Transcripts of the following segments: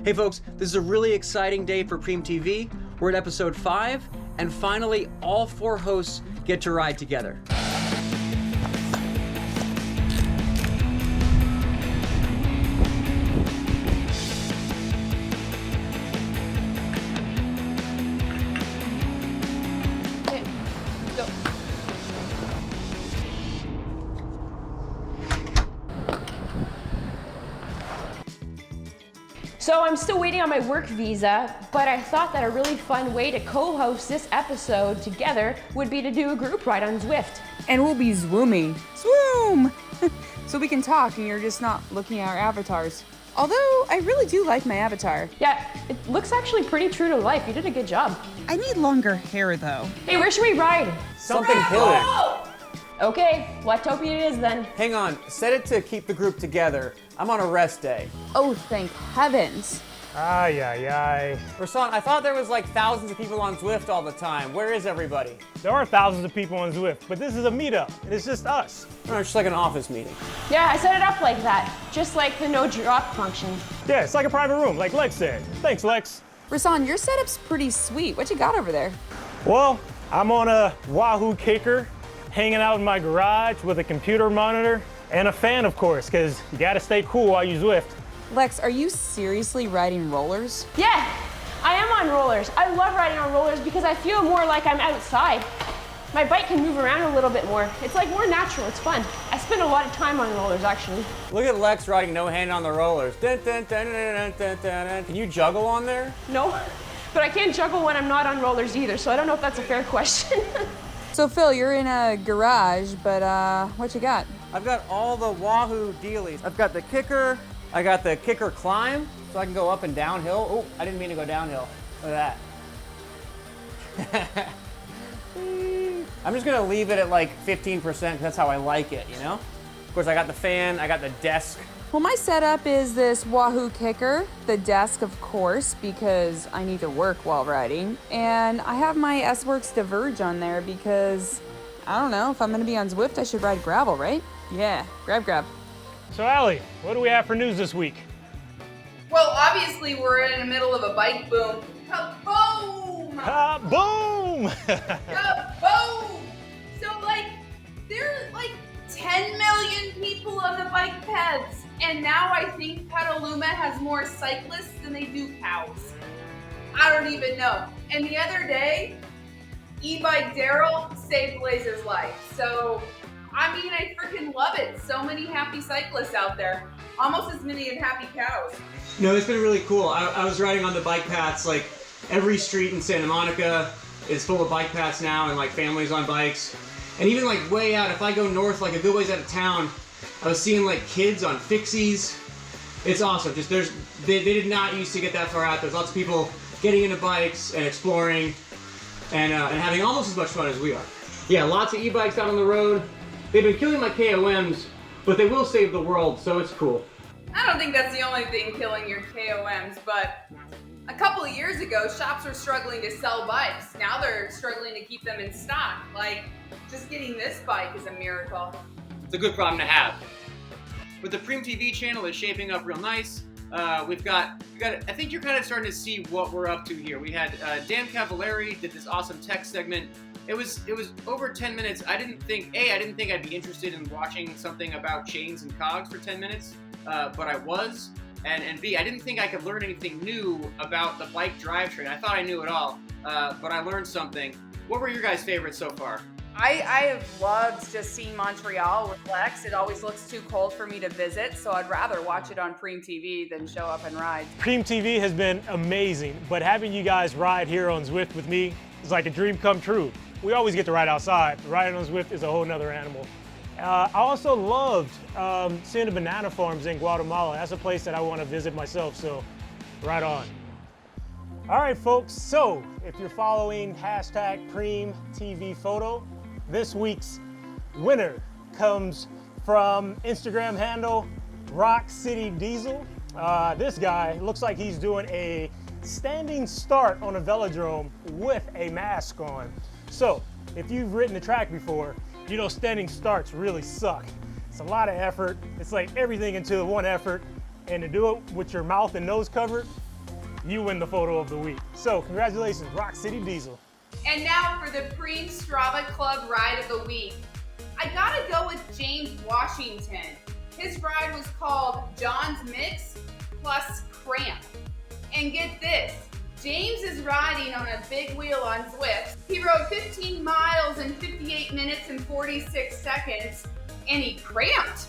Hey folks, this is a really exciting day for Preem TV. We're at episode 5, and finally all 4 hosts get to ride together. So I'm still waiting on my work visa, but I thought that a really fun way to co-host this episode together would be to do a group ride on Zwift. And we'll be zwooming. Swoom! So we can talk and you're just not looking at our avatars. Although, I really do like my avatar. Yeah, it looks actually pretty true to life. You did a good job. I need longer hair though. Hey, where should we ride? Something hilly. Okay, Watopia it is then. Hang on, set it to keep the group together. I'm on a rest day. Oh, thank heavens. Ay, ay, ay. Rasan, I thought there was like thousands of people on Zwift all the time. Where is everybody? There are thousands of people on Zwift, but this is a meetup, and it's just us. Oh, it's just like an office meeting. Yeah, I set it up like that, just like the no drop function. Yeah, it's like a private room, like Lex said. Thanks, Lex. Rasan, your setup's pretty sweet. What you got over there? Well, I'm on a Wahoo Kicker, hanging out in my garage with a computer monitor and a fan, of course, because you gotta stay cool while you Zwift. Lex, are you seriously riding rollers? Yeah, I am on rollers. I love riding on rollers because I feel more like I'm outside. My bike can move around a little bit more. It's like more natural, it's fun. I spend a lot of time on rollers actually. Look at Lex riding no hand on the rollers. Dun, dun, dun, dun, dun, dun, dun, dun. Can you juggle on there? No, but I can't juggle when I'm not on rollers either, so I don't know if that's a fair question. So Phil, you're in a garage, but what you got? I've got all the Wahoo dealies. I've got the kicker. I got the kicker climb, so I can go up and downhill. Oh, I didn't mean to go downhill. Look at that. I'm just gonna leave it at like 15% because that's how I like it, you know? Of course, I got the fan, I got the desk. Well, my setup is this Wahoo Kicker, the desk, of course, because I need to work while riding, and I have my S-Works Diverge on there because, I don't know, if I'm gonna be on Zwift, I should ride gravel, right? Yeah, grab. So, Allie, what do we have for news this week? Well, obviously we're in the middle of a bike boom. Kaboom! Boom! Kaboom! So there's 10 million people on the bike paths, and now I think Petaluma has more cyclists than they do cows. I don't even know. And the other day, e-bike Daryl saved Blaze's life. So, I mean, I freaking love it. So many happy cyclists out there. Almost as many as happy cows. No, it's been really cool. I was riding on the bike paths, like every street in Santa Monica is full of bike paths now and like families on bikes. And even like way out, if I go north like a good ways out of town, I was seeing like kids on fixies. It's awesome. Just they did not used to get that far out. There's lots of people getting into bikes and exploring and having almost as much fun as we are. Yeah, lots of e-bikes out on the road. They've been killing my KOMs, but they will save the world, so it's cool. I don't think that's the only thing killing your KOMs, but a couple of years ago, shops were struggling to sell bikes. Now they're struggling to keep them in stock. Like, just getting this bike is a miracle. It's a good problem to have. But the Preem TV channel is shaping up real nice. We've got. I think you're kind of starting to see what we're up to here. We had Dan Cavallari did this awesome tech segment. It was over 10 minutes. I didn't think I'd be interested in watching something about chains and cogs for 10 minutes, but I was. And B, I didn't think I could learn anything new about the bike drivetrain. I thought I knew it all, but I learned something. What were your guys' favorites so far? I have loved just seeing Montreal with Lex. It always looks too cold for me to visit, so I'd rather watch it on Preem TV than show up and ride. Preem TV has been amazing, but having you guys ride here on Zwift with me is like a dream come true. We always get to ride outside. Riding on Zwift is a whole nother animal. I also loved seeing the banana farms in Guatemala. That's a place that I want to visit myself, so right on. All right, folks, so if you're following hashtag Preem TV Photo, this week's winner comes from Instagram handle Rock City Diesel. This guy looks like he's doing a standing start on a velodrome with a mask on. So if you've ridden the track before, you know standing starts really suck. It's a lot of effort. It's like everything into one effort, And to do it with your mouth and nose covered, you win the photo of the week. So congratulations, Rock City Diesel. And now for the Preem Strava Club Ride of the Week. I gotta go with James Washington. His ride was called John's Mix plus Cramp. And get this, James is riding on a big wheel on Zwift. He rode 15 miles in 58 minutes and 46 seconds, and he cramped.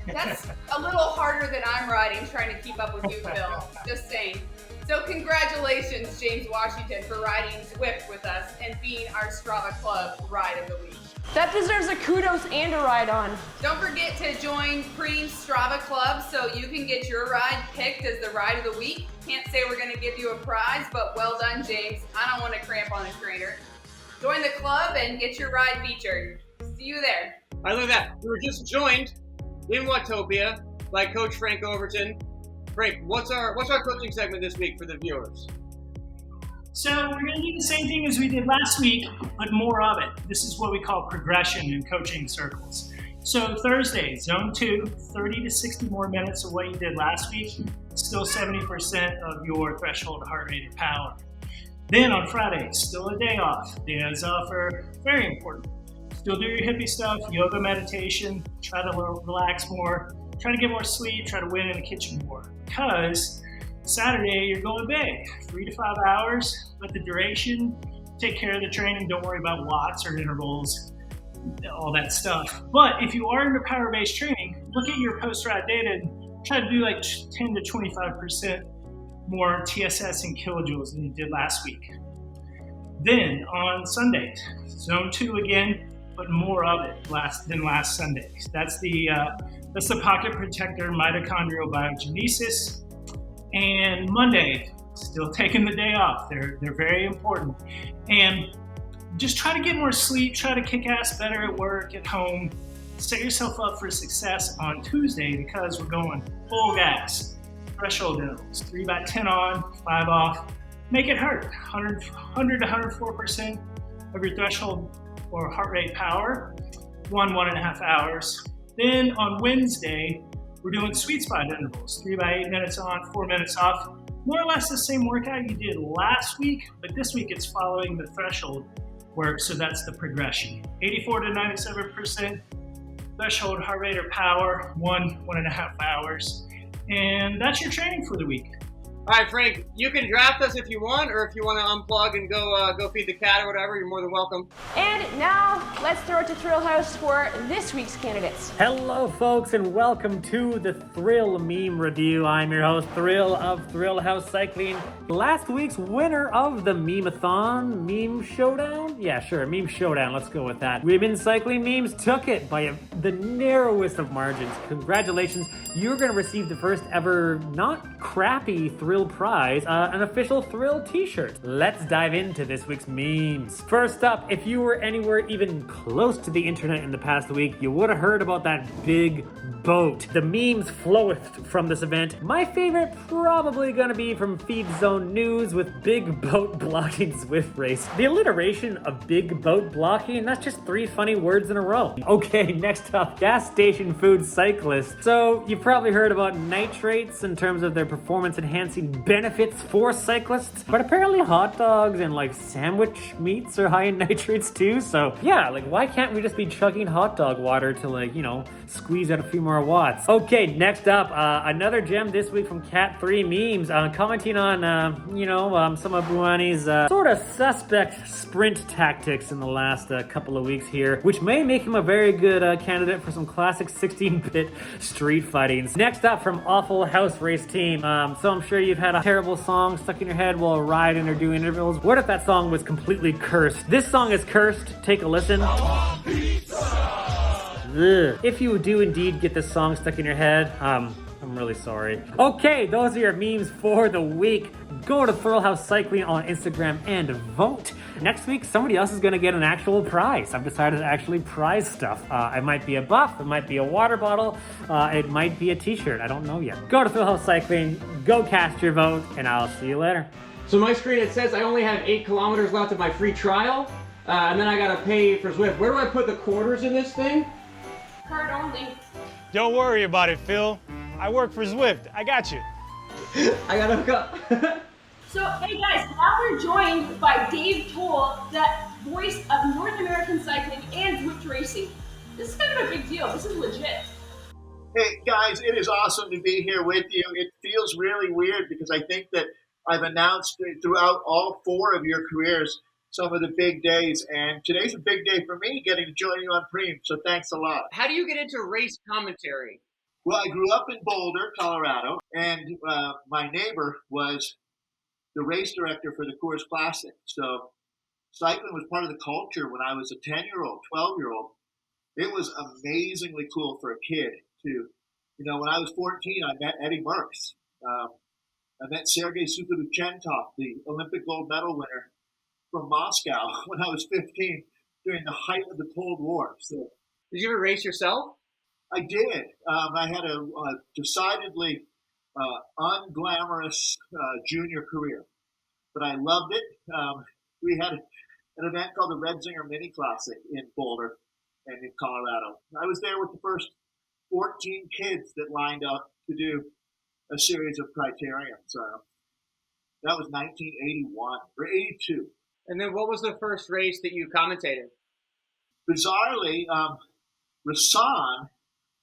That's a little harder than I'm riding, trying to keep up with you, Phil. Just saying. So congratulations, James Washington, for riding Zwift with us and being our Strava Club Ride of the Week. That deserves a kudos and a ride on. Don't forget to join Preem Strava Club so you can get your ride picked as the Ride of the Week. Can't say we're gonna give you a prize, but well done, James. I don't wanna cramp on a trainer. Join the club and get your ride featured. See you there. I love that. We were just joined in Watopia by Coach Frank Overton. Frank, what's our coaching segment this week for the viewers? So we're going to do the same thing as we did last week, but more of it. This is what we call progression in coaching circles. So Thursday, zone 2, 30 to 60 more minutes of what you did last week, still 70% of your threshold heart rate or power. Then on Friday, still a day off. Days off are very important. Still do your hippie stuff, yoga, meditation, try to relax more, try to get more sleep, try to win in the kitchen more. Because Saturday, you're going big, 3 to 5 hours, but the duration, take care of the training, don't worry about watts or intervals, all that stuff. But if you are into power-based training, look at your post-ride data and try to do like 10 to 25% more TSS in kilojoules than you did last week. Then on Sunday, zone 2 again, but more of it than last Sunday. That's the pocket protector mitochondrial biogenesis. And Monday, still taking the day off. They're very important. And just try to get more sleep, try to kick ass better at work, at home. Set yourself up for success on Tuesday because we're going full gas. Threshold intervals, 3 by 10 on, 5 off. Make it hurt. 100 to 104% of your threshold or heart rate power, 1.5 hours. Then on Wednesday, we're doing sweet spot intervals, 3 by 8 minutes on, 4 minutes off. More or less the same workout you did last week, but this week it's following the threshold work, so that's the progression. 84 to 97% threshold heart rate or power, 1.5 hours. And that's your training for the week. All right, Frank, you can draft us if you want, or if you want to unplug and go feed the cat or whatever, you're more than welcome. And now, let's throw it to Thrill House for this week's candidates. Hello, folks, and welcome to the Thrill Meme Review. I'm your host, Thrill of Thrill House Cycling. Last week's winner of the Meme-a-thon, Meme Showdown? Yeah, sure, Meme Showdown, let's go with that. Women's cycling memes took it by the narrowest of margins. Congratulations, you're going to receive the first ever, not crappy Thrill prize, an official Thrill t-shirt. Let's dive into this week's memes. First up, if you were anywhere even close to the internet in the past week, you would have heard about that big boat. The memes floweth from this event. My favorite probably gonna be from Feed Zone News with big boat blocking Zwift race. The alliteration of big boat blocking, that's just 3 funny words in a row. Okay, next up, gas station food cyclists. So you've probably heard about nitrates in terms of their performance enhancing benefits for cyclists, but apparently hot dogs and like sandwich meats are high in nitrates too. So yeah, like why can't we just be chugging hot dog water to like, you know, squeeze out a few more watts? Okay, next up, another gem this week from Cat3 Memes, commenting on, some of Buani's sort of suspect sprint tactics in the last couple of weeks here, which may make him a very good candidate for some classic 16-bit street fightings. Next up from Awful House Race Team, so I'm sure you've had a terrible song stuck in your head while riding or doing intervals. What if that song was completely cursed? This song is cursed. Take a listen. Ugh. If you do indeed get this song stuck in your head, I'm really sorry. Okay, those are your memes for the week. Go to Thrill House Cycling on Instagram and vote. Next week, somebody else is going to get an actual prize. I've decided to actually prize stuff. It might be a buff, it might be a water bottle, it might be a t-shirt. I don't know yet. Go to Thrill House Cycling, go cast your vote, and I'll see you later. So my screen, it says I only have 8 kilometers left of my free trial, and then I got to pay for Zwift. Where do I put the quarters in this thing? Card only. Don't worry about it, Phil. I work for Zwift. I got you. I gotta hook up. So, hey guys, now we're joined by Dave Toll, the voice of North American Cycling and Zwift Racing. This is kind of a big deal. This is legit. Hey guys, it is awesome to be here with you. It feels really weird because I think that I've announced throughout all 4 of your careers some of the big days, and today's a big day for me getting to join you on Preem, so thanks a lot. How do you get into race commentary? Well, I grew up in Boulder, Colorado, and my neighbor was the race director for the Coors Classic. So cycling was part of the culture when I was a 10-year-old, 12-year-old. It was amazingly cool for a kid to, when I was 14, I met Eddie Merckx. I met Sergei Sukhorutchentov, the Olympic gold medal winner from Moscow when I was 15 during the height of the Cold War. So, did you ever race yourself? I did. I had a decidedly unglamorous junior career, but I loved it. We had an event called the Red Zinger Mini Classic in Boulder and in Colorado. I was there with the first 14 kids that lined up to do a series of criteriums. That was 1981 or 82. And then what was the first race that you commentated? Bizarrely, Rasan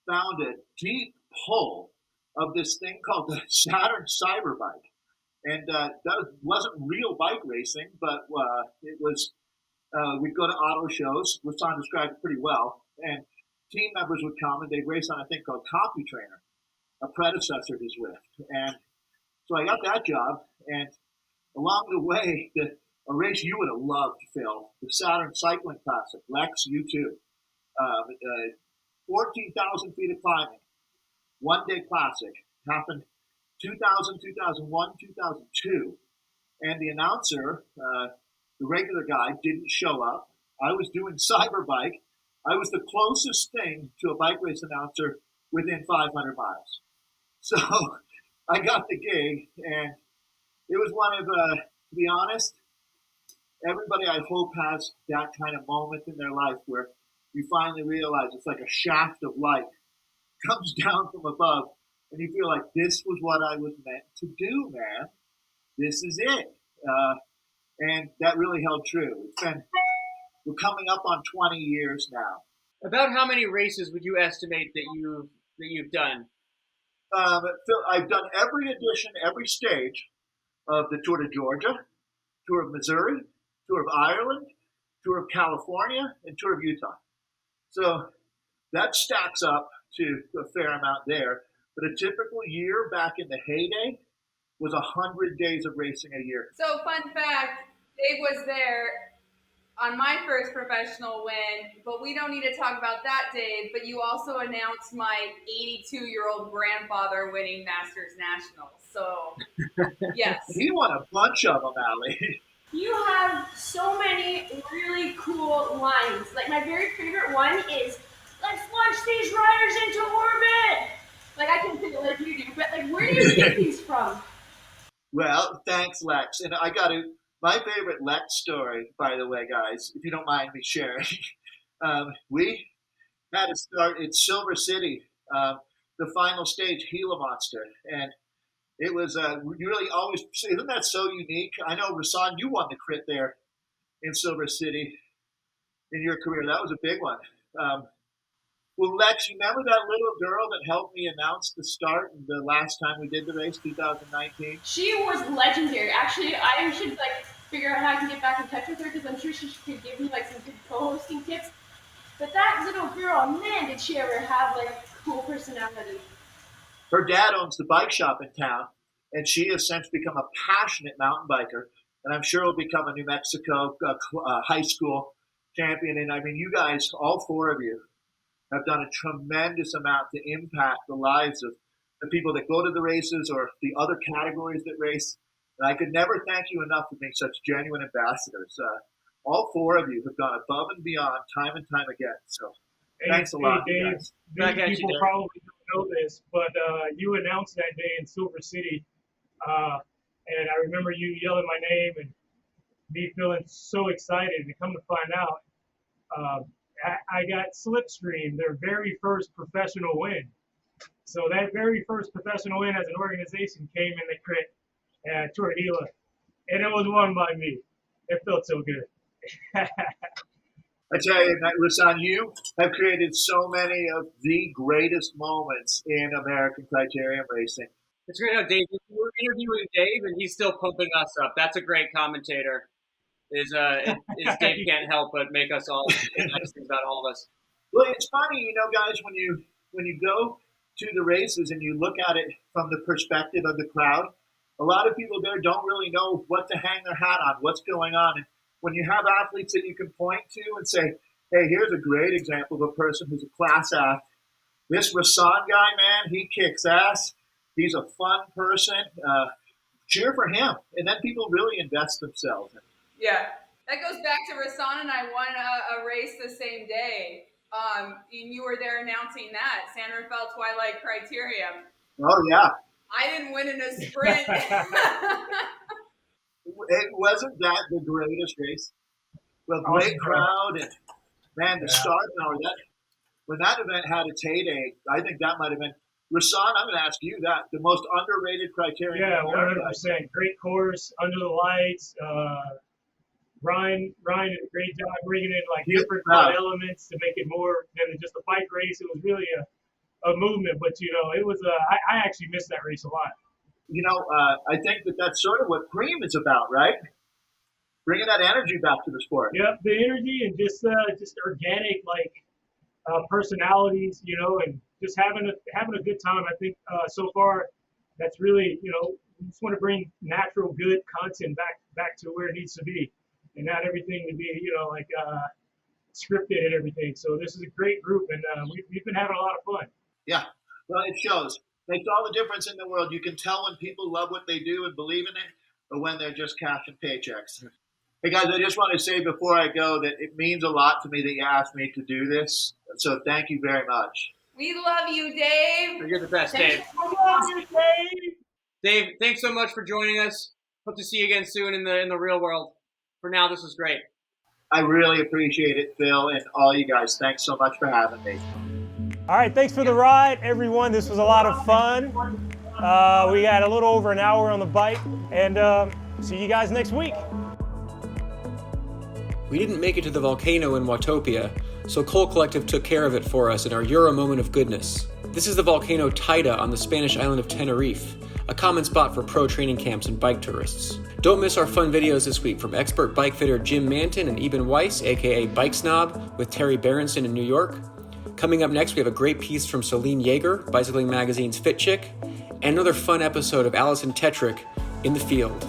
found a deep pull of this thing called the Saturn Cyberbike. And that wasn't real bike racing, but it was, we'd go to auto shows. Rasan described it pretty well. And team members would come and they'd race on a thing called CompuTrainer, a predecessor to Zwift. And so I got that job. And along the way, a race you would have loved, Phil, the Saturn Cycling Classic, Lex, you too. 14,000 feet of climbing, one-day classic, happened 2000, 2001, 2002. And the announcer, the regular guy, didn't show up. I was doing Cyberbike. I was the closest thing to a bike race announcer within 500 miles. So I got the gig, and it was one of, to be honest, everybody I hope has that kind of moment in their life where you finally realize it's like a shaft of light comes down from above, and you feel like this was what I was meant to do, man. This is it. And that really held true. We're coming up on 20 years now. About how many races would you estimate that you've done? Phil, I've done every edition, every stage of the Tour de Georgia, Tour of Missouri, Tour of Ireland, Tour of California, and Tour of Utah. So that stacks up to a fair amount there. But a typical year back in the heyday was 100 days of racing a year. So, fun fact, Dave was there on my first professional win, but we don't need to talk about that, Dave. But you also announced my 82-year-old grandfather winning Masters Nationals. So, yes. He won a bunch of them, Allie. You have so many really cool lines. Like, my very favorite one is, "Let's launch these riders into orbit." Like, I can think of like you do, but like, where do you get these from? Well, thanks, Lex. And my favorite Lex story, by the way, guys, if you don't mind me sharing, we had to start in Silver City, the final stage, Gila Monster. And it was you really always, isn't that so unique? I know, Rasan, you won the crit there in Silver City in your career. That was a big one. Well, Lex, you remember that little girl that helped me announce the start the last time we did the race, 2019? She was legendary. Actually, I should figure out how I can get back in touch with her because I'm sure she could give me some good co-hosting tips. But that little girl, man, did she ever have a cool personality. Her dad owns the bike shop in town, and she has since become a passionate mountain biker, and I'm sure will become a New Mexico high school champion. And I mean, you guys, all 4 of you, have done a tremendous amount to impact the lives of the people that go to the races or the other categories that race. And I could never thank you enough for being such genuine ambassadors. All 4 of you have gone above and beyond time and time again. So thanks a lot, Dave. guys. Many people probably don't know this, but you announced that day in Silver City. And I remember you yelling my name and me feeling so excited. And come to find out, I got Slipstream, their very first professional win. So that very first professional win as an organization came in the crit at Tour de Gila, and it was won by me. It felt so good. I tell you, Rasan, you have created so many of the greatest moments in American criterium racing. It's great how Dave, we're interviewing Dave and he's still pumping us up. That's a great commentator. Is Dave can't help but make us all say nice things about all of us. Well, it's funny, you know, guys, when you go to the races and you look at it from the perspective of the crowd, a lot of people there don't really know what to hang their hat on, what's going on. And when you have athletes that you can point to and say, hey, here's a great example of a person who's a class act. This Rasan guy, man, he kicks ass. He's a fun person. Cheer for him. And then people really invest themselves. Yeah, that goes back to Rasan and I won a race the same day. And you were there announcing that, San Rafael Twilight Criterium. Oh, yeah. I didn't win in a sprint. It wasn't that the greatest race? Well, great crowd and man, the star power. When that event had its heyday, I think that might have been Rasan. I'm going to ask you that the most underrated criterium. Yeah, 100%. Great course, under the lights. Ryan did a great job bringing in like different elements to make it more than just a bike race. It was really a movement, but you know, it was. I actually missed that race a lot. You know, I think that's sort of what Cream is about, right? Bringing that energy back to the sport. Yep, the energy and just organic personalities, you know, and just having a good time. I think so far that's really, you know, we just want to bring natural good content back to where it needs to be, and not everything to be, you know, like scripted and everything. So this is a great group, and we've been having a lot of fun. Yeah, well, it shows. Makes all the difference in the world. You can tell when people love what they do and believe in it, or when they're just cashing paychecks. Hey, guys, I just want to say before I go that it means a lot to me that you asked me to do this. So thank you very much. We love you, Dave. You're the best, Dave. I love you, Dave. Dave, thanks so much for joining us. Hope to see you again soon in the real world. For now, this was great. I really appreciate it, Phil, and all you guys. Thanks so much for having me. All right, thanks for the ride, everyone. This was a lot of fun. We got a little over an hour on the bike, and see you guys next week. We didn't make it to the volcano in Watopia, so Coal Collective took care of it for us in our Euro moment of goodness. This is the volcano Taita on the Spanish island of Tenerife, a common spot for pro training camps and bike tourists. Don't miss our fun videos this week from expert bike fitter Jim Manton and Eben Weiss, aka Bike Snob, with Terry Berenson in New York. Coming up next, we have a great piece from Celine Yeager, Bicycling Magazine's Fit Chick, and another fun episode of Allison Tetrick in the field.